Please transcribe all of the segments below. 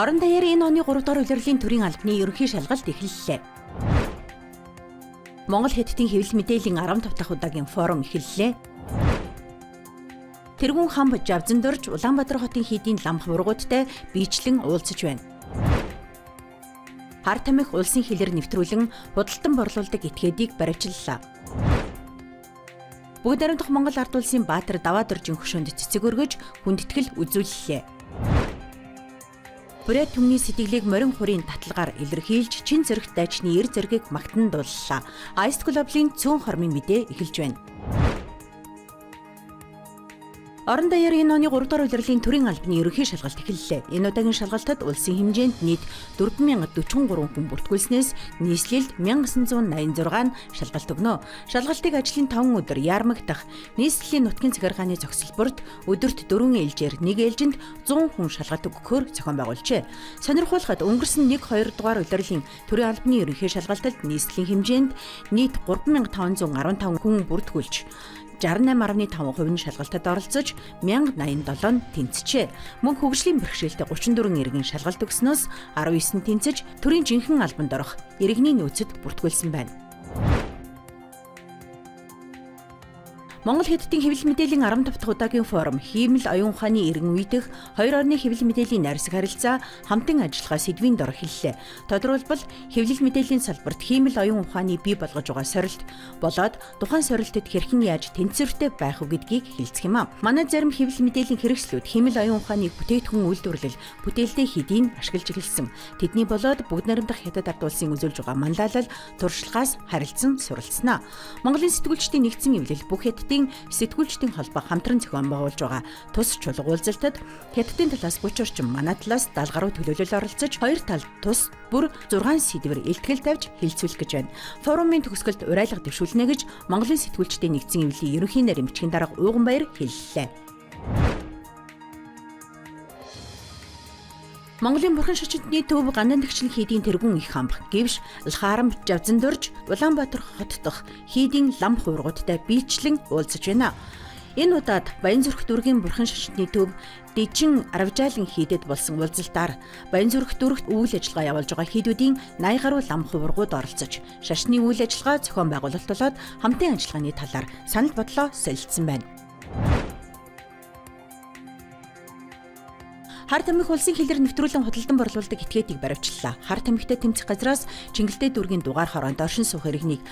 Орон даяар энэ оны 3 дугаар улирлын төрийн албаны ерөнхий шалгалт эхэллээ. Монгол Хятадын хэвлэл мэдээллийн 15 дахь удаагийн форум эхэллээ. Тэргүүн хам Жавзан дорж Улаанбаатар хотын хийдийн ламх ургуудтай биечлэн уулзаж байна. Хар тамхи улсын хилээр нэвтрүүлэн худалдан борлуулдаг этгээдийг баривчлалаа. Бүгд найрамдах Монгол ард улсын баатар даваа доржин хөшөөнд цэцэг өргөж хүндэтгэл үзүүллээ. Бүрээд түмний сэтгэлийг морин хурийн таталгаар илэрхийлж чин зэрэгт дайчны эр зэргийг магтан дууллаа. Ice Club-ийн цөөн хормын мэдээ эхэлж байна. Орон даяар энэ оны 3 дугаар улирлын төрийн албаны ерөнхий шалгалт эхэллээ. Энэ удаагийн шалгалтад улсын хэмжээнд нийт 4043 хүн бүртгүүлснээс нийслэлд 1986 шалгалт өгнө. Шалгалтыг ажлын 5 өдөр яармагдах нийслэлийн нутгийн захиргааны зохисолборт өдөрт 4 ээлжээр 1 ээлжинд 100 хүн шалгалт өгөхөөр зохион байгуулжээ. Сонирхуулахад өнгөрсөн 1-2 дугаар улирлын төрийн албаны ерөнхий шалгалтад нийслэлийн хэмжээнд нийт 3515 хүн бүртгүүлж 68.5% нь шалгалтад оролцож 1087 тэнцжээ. Мөн хөгжлийн бэрхшээлтэй 34 иргэн шалгалт өгснөөс 19 тэнцэж төрийн жинхэнэ албанд орох иргэний нөөцөд бүртгүүлсэн байна. Монгол Хятадын хэвлэл мэдээллийн 15 дахь удаагийн форум хиймэл оюун ухааны иргэн үеийнх хоёр орны хэвлэл мэдээллийн найрсаг харилцаа хамтын ажиллагаа сэдвийн дор эхэллээ. Тодорхойлбол хэвлэл мэдээллийн салбарт хиймэл оюун ухааны бий болгож байгаа сорилт болоод тухайн сорилтод хэрхэн яаж тэнцвэртэй байх вэ гэдгийг хэлцэх юм аа. Манай зарим хэвлэл мэдээллийн хэрэгслүүд хиймэл оюун ухааны бүтээгдэхүүн үйлдвэрлэл бүтээлтэй хэдийн ашиглаж эхэлсэн. Тэдний болоод бүгд найрамдах Хятад ард улсын үзүүлж байгаа манлайлал туршлагаас харилцан суралцсанаа. Монголын сэтгүүлчдийн нэгдсэн эвлэл бүх сэтгүүлчдийн холбоо хамтран зохион байгуулж байгаа тус чулга уулзалтад Хятадын талаас 30 орчим, манай талаас 70 гаруй төлөөлөл оролцож хоёр тал тус бүр 6 сэдвэр илтгэл тавьж хэлцүүлэх гэж байна. Форумын төгсгөлд урайлга дэвшүүлнэ гэж Монголын сэтгүүлчдийн нэгдсэн эвлэлийн ерөнхий нарийн бичгийн дарга Уйганбаяр хэллээ. Монголын бурхан шочдны төв Гандан дэгчлэн хийдийн тэргүүн их хамб гэвш Лхаарам Жавзан дорж Улаанбаатар хот дох хийдийн лам хуургуудтай биечлэн уулзаж байна. Энэ удаад Баянзүрх дүүргийн бурхан шочдны төв Дэжин Аравжаалын хийдэд болсон уулзалтаар Баянзүрх дүүрэгт үйл ажиллагаа явуулж байгаа хийдүүдийн 80 гаруй лам хуургууд оролцож шашны үйл ажиллагаа зохион байгуулалт болоод хамтын ажиллагааны талаар санал бодлоо солилцсон байна. Хар тамхи улсын хилээр нэвтрүүлэн худалдан борлуулдаг этгээдийг баривчлалаа. Хар тамхитай тэмцэх газраас Чингэлтэй дүүргийн дугаар хороонд оршин суух иргэнийг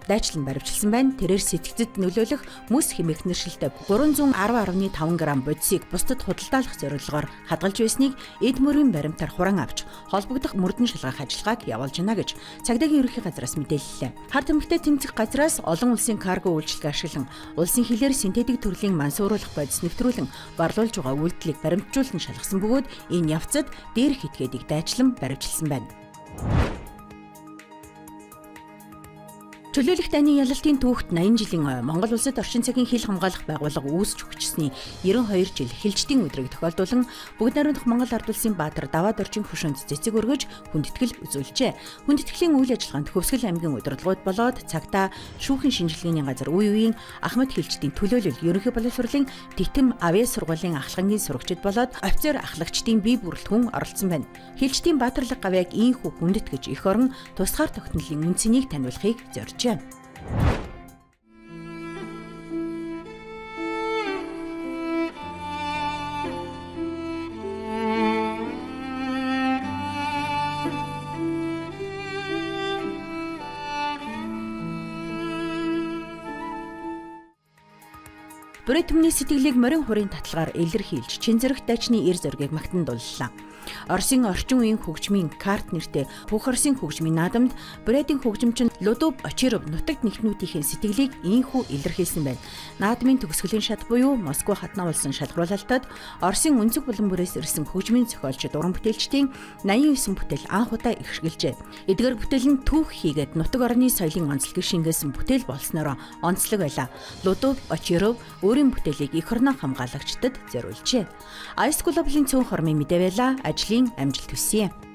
дайчлан баривчилсан байна. Тэрээр сэтгцэд нөлөөлөх мөс хэмээх нэршилтэй 310.5 г бодисыг бусдад худалдаалах зорилгоор хадгалж байсныг эд мөрийн баримтаар хуран авч холбогдох мөрдөн шалгах ажиллагааг явуулж байна гэж цагдаагийн ерөнхий газраас мэдээллээ. Хар тамхитай тэмцэх газраас олон улсын карго үйлчилгээ ашиглан улсын хилээр синтетик төрлийн мансууруулах бодис нэвтрүүлэн борлуулж байгаа үйлдэлийг баримтжуулан шалгасан бөгөөд энэ явцад дээрх этгээдийг дайчлан баривчилсан байна. Чөлөөлөх дайны ялалтын түүхт 80 жилийн Монгол улсад орчин цагийн хил хамгаалах байгууллага үүсч хүчсний 92 жил хэлжтийн өдрийг тохиолдуулан бүгд найрамдах Монгол ард улсын баатар даваа доржин хөшөөнд цэцэг өргөж хүндэтгэл үзүүлжээ. Хүндэтгэлийн үйл ажиллагаанд Хөвсгөл аймгийн удирдлагууд болоод цагта шүүхийн шинжилгээний газар үеийн Ахмад хэлжтийн төлөөлөл ерөнхий боловсролын Тэтэм авиа сургуулийн ахлагчийн сурагчид болоод офицер ахлагчдын бие бүрэлдэхүүн оролцсон байна. Хэлжтийн баатарлаг гавьяаг ийхүү хүндэтгэж их орон тусгаар тогтнолын үнцнийг таниулахыг зоржээ. Бүрээд түмний сэтгэлийг морин хурийн таталгаар илэрхийлж чин зэрэг дайчны эр зоргийг магтан дууллаа. Оросын орчин үеийн хөгжмийн карт нэртэй Бүх Оросын хөгжмийн наадамд Брэдийн хөгжимчин Людов Очеров нутагт нэгтнүүдийн сэтгэлийг ийхүү илэрхийлсэн байна. Наадмын төгсгөлийн шат буюу Москва хатнаа улсын шалгаруулалтад Оросын өнцөг булан бүрээс ирсэн хөгжмийн зохиолчид уран бүтээлчдийн 89 бүтээл анх удаа ихшгэлжээ. Эдгээр бүтээл нь түүх хийгээд нутаг орны соёлын онцлогийг шингээсэн бүтээл болсноор онцлог байлаа. Людов Очеров өөрийн бүтээлийг эх орноо хамгаалагчдад зориулжээ. Ice Club-ийн цөөн хормын мэдээ байлаа. Ажлын амжилт хүсье.